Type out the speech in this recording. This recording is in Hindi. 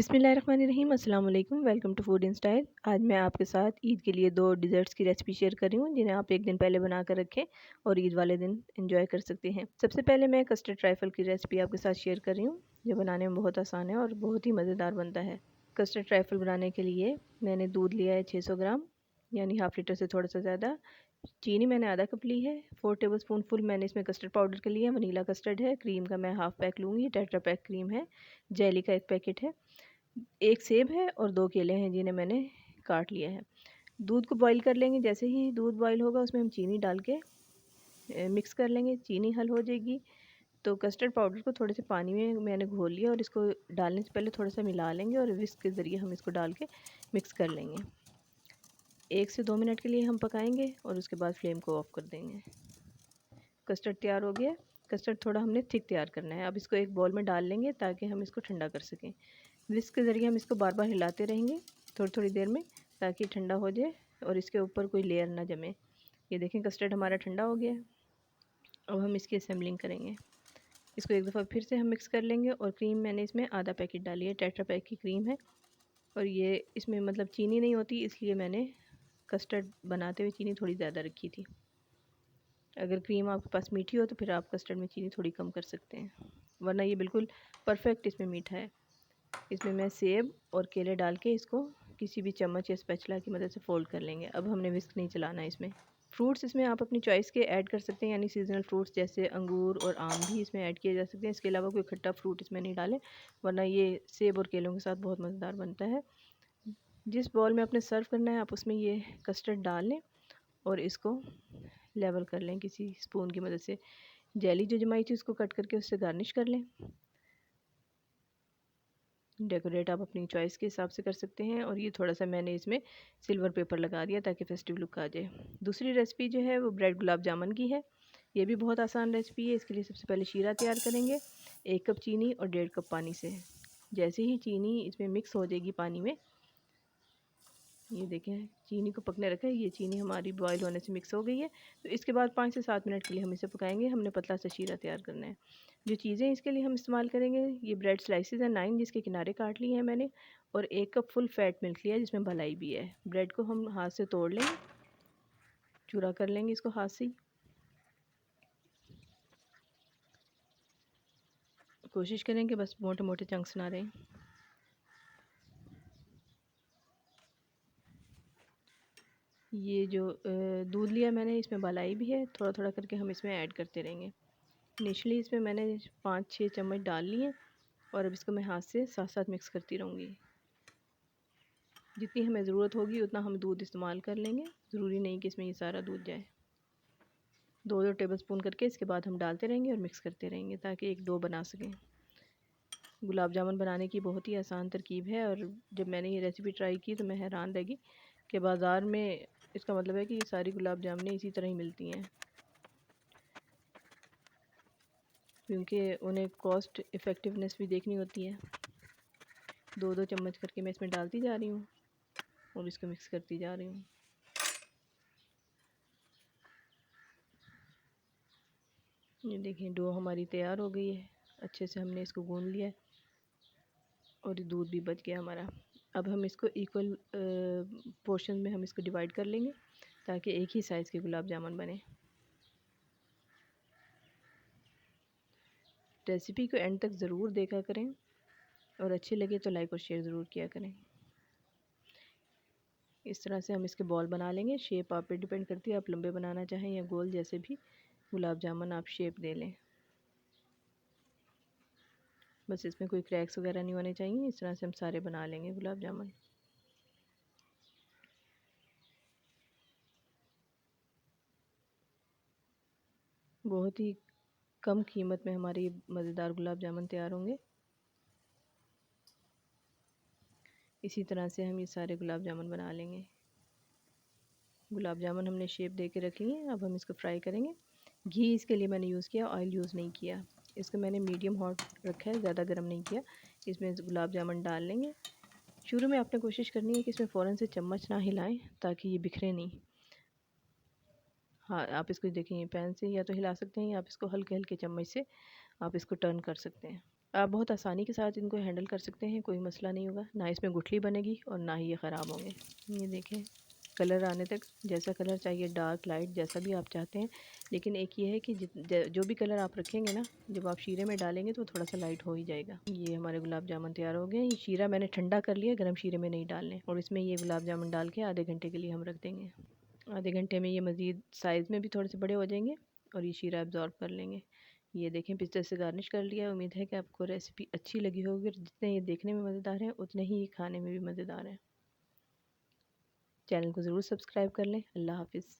बिस्मिल्लाहिर्रहमानिर्रहीम अस्सलाम वालेकुम। Welcome to food in style. आज मैं आपके साथ ईद के लिए 2 डिज़र्ट्स की रेसिपी शेयर कर रही हूँ जिन्हें आप एक दिन पहले बना कर रखें और ईद वाले दिन एंजॉय कर सकते हैं। सबसे पहले मैं कस्टर्ड ट्राइफल की रेसिपी आपके साथ शेयर कर रही हूँ। ये बनाने में बहुत आसान है और बहुत ही मज़ेदार बनता है। कस्टर्ड ट्राइफल बनाने के लिए मैंने दूध लिया है 600 ग्राम, यानी हाफ़ लीटर से थोड़ा सा ज़्यादा। चीनी मैंने आधा कप ली है। 4 टेबल स्पून फुल मैंने इसमें कस्टर्ड पाउडर का लिया है। वनीला कस्टर्ड है। क्रीम का मैं हाफ़ पैक लूँगी। टेट्रा पैक क्रीम है। जेली का 1 पैकेट है। 1 सेब है और 2 केले हैं जिन्हें मैंने काट लिया है। दूध को बॉईल कर लेंगे। जैसे ही दूध बॉईल होगा उसमें हम चीनी डाल के मिक्स कर लेंगे। चीनी हल हो जाएगी तो कस्टर्ड पाउडर को थोड़े से पानी में मैंने घोल लिया और इसको डालने से पहले थोड़ा सा मिला लेंगे और विस्क के ज़रिए हम इसको डाल के मिक्स कर लेंगे। 1 से 2 मिनट के लिए हम पकाएंगे और उसके बाद फ्लेम को ऑफ कर देंगे। कस्टर्ड तैयार हो गया। कस्टर्ड थोड़ा हमने थिक तैयार करना है। अब इसको एक बाउल में डाल लेंगे ताकि हम इसको ठंडा कर सकें। विस्क के ज़रिए हम इसको बार बार हिलाते रहेंगे थोड़ी थोड़ी देर में ताकि ठंडा हो जाए और इसके ऊपर कोई लेयर ना जमे। ये देखें कस्टर्ड हमारा ठंडा हो गया। अब हम इसकी असेंबलिंग करेंगे। इसको एक दफ़ा फिर से हम मिक्स कर लेंगे और क्रीम मैंने इसमें आधा पैकेट डाली है। टेट्रा पैक की क्रीम है और ये इसमें मतलब चीनी नहीं होती, इसलिए मैंने कस्टर्ड बनाते हुए चीनी थोड़ी ज़्यादा रखी थी। अगर क्रीम आपके पास मीठी हो तो फिर आप कस्टर्ड में चीनी थोड़ी कम कर सकते हैं, वरना ये बिल्कुल परफेक्ट इसमें मीठा है। इसमें मैं सेब और केले डाल के इसको किसी भी चम्मच या स्पैचुला की मदद से फोल्ड कर लेंगे। अब हमने विस्क नहीं चलाना है इसमें। फ्रूट्स इसमें आप अपनी चॉइस के ऐड कर सकते हैं, यानी सीजनल फ्रूट्स जैसे अंगूर और आम भी इसमें ऐड किए जा सकते हैं। इसके अलावा कोई खट्टा फ्रूट इसमें नहीं डालें, वरना ये सेब और केलों के साथ बहुत मज़ेदार बनता है। जिस बॉल में आपने सर्व करना है आप उसमें ये कस्टर्ड डाल लें और इसको लेवल कर लें किसी स्पून की मदद से। जेली जो जमाई थी उसको कट करके उससे गार्निश कर लें। डेकोरेट आप अपनी चॉइस के हिसाब से कर सकते हैं। और ये थोड़ा सा मैंने इसमें सिल्वर पेपर लगा दिया ताकि फेस्टिव लुक आ जाए। दूसरी रेसिपी जो है वो ब्रेड गुलाब जामुन की है। ये भी बहुत आसान रेसिपी है। इसके लिए सबसे पहले शीरा तैयार करेंगे 1 कप चीनी और 1.5 कप पानी से। जैसे ही चीनी इसमें मिक्स हो जाएगी पानी में, ये देखें चीनी को पकने रखा है। ये चीनी हमारी बॉईल होने से मिक्स हो गई है। तो इसके बाद 5 से 7 मिनट के लिए हम इसे पकाएंगे। हमने पतला सा शीरा तैयार करना है। जो चीज़ें इसके लिए हम इस्तेमाल करेंगे, ये ब्रेड स्लाइसेस हैं 9 जिसके किनारे काट लिए हैं मैंने, और 1 कप फुल फैट मिल्क लिया है जिसमें भलाई भी है। ब्रेड को हम हाथ से तोड़ लेंगे, चूरा कर लेंगे इसको हाथ से ही। कोशिश करें कि बस मोटे मोटे चंक्स ना रहें। ये जो दूध लिया मैंने इसमें भलाई भी है। थोड़ा थोड़ा करके हम इसमें ऐड करते रहेंगे। इनिशियली इसमें मैंने 5-6 चम्मच डाल लिए और अब इसको मैं हाथ से साथ साथ मिक्स करती रहूँगी। जितनी हमें ज़रूरत होगी उतना हम दूध इस्तेमाल कर लेंगे। ज़रूरी नहीं कि इसमें ये सारा दूध जाए। 2-2 टेबल स्पून करके इसके बाद हम डालते रहेंगे और मिक्स करते रहेंगे ताकि एक डो बना सकें। गुलाब जामुन बनाने की बहुत ही आसान तरकीब है और जब मैंने ये रेसिपी ट्राई की तो मैं हैरान रह गई कि बाज़ार में इसका मतलब है कि ये सारी गुलाब जामुनें इसी तरह ही मिलती हैं, क्योंकि उन्हें कॉस्ट इफ़ेक्टिवनेस भी देखनी होती है। 2-2 चम्मच करके मैं इसमें डालती जा रही हूँ और इसको मिक्स करती जा रही हूँ। ये देखिए डो हमारी तैयार हो गई है। अच्छे से हमने इसको गूंद लिया है और दूध भी बच गया हमारा। अब हम इसको इक्वल पोर्शन में हम इसको डिवाइड कर लेंगे ताकि एक ही साइज़ के गुलाब जामुन बने। रेसिपी को एंड तक ज़रूर देखा करें और अच्छी लगे तो लाइक और शेयर ज़रूर किया करें। इस तरह से हम इसके बॉल बना लेंगे। शेप आप पे डिपेंड करती है, आप लंबे बनाना चाहें या गोल, जैसे भी गुलाब जामुन आप शेप दे लें। बस इसमें कोई क्रैक्स वगैरह नहीं होने चाहिए। इस तरह से हम सारे बना लेंगे गुलाब जामुन। बहुत ही कम कीमत में हमारे मज़ेदार गुलाब जामुन तैयार होंगे। इसी तरह से हम ये सारे गुलाब जामुन बना लेंगे। गुलाब जामुन हमने शेप दे के रख लिए। अब हम इसको फ्राई करेंगे। घी इसके लिए मैंने यूज़ किया, ऑयल यूज़ नहीं किया। इसको मैंने मीडियम हॉट रखा है, ज़्यादा गर्म नहीं किया। इसमें गुलाब जामुन डाल लेंगे। शुरू में आपने कोशिश करनी है कि इसमें फ़ौरन से चम्मच ना हिलाएं ताकि ये बिखरे नहीं। हाँ, आप इसको देखिए पैन से या तो हिला सकते हैं या आप इसको हल्के हल्के चम्मच से आप इसको टर्न कर सकते हैं। आप बहुत आसानी के साथ इनको हैंडल कर सकते हैं, कोई मसला नहीं होगा, ना इसमें गुठली बनेगी और ना ही ये ख़राब होंगे। ये देखें कलर आने तक, जैसा कलर चाहिए डार्क लाइट जैसा भी आप चाहते हैं। लेकिन एक ये है कि जो भी कलर आप रखेंगे ना, जब आप शीरे में डालेंगे तो थोड़ा सा लाइट हो ही जाएगा। ये हमारे गुलाब जामुन तैयार हो गए। ये शीरा मैंने ठंडा कर लिया, गर्म शीरे में नहीं डालने। और इसमें ये गुलाब जामुन डाल के आधे घंटे के लिए हम रख देंगे। आधे घंटे में ये मज़ीद साइज़ में भी थोड़े से बड़े हो जाएंगे और ये शीरा एब्जॉर्ब कर लेंगे। ये देखें पिस्ता से गार्निश कर लिया। उम्मीद है कि आपको रेसिपी अच्छी लगी होगी। जितने ये देखने में मज़ेदार हैं उतने ही ये खाने में भी मज़ेदार हैं। चैनल को ज़रूर सब्सक्राइब कर लें। अल्लाह हाफ़िज़।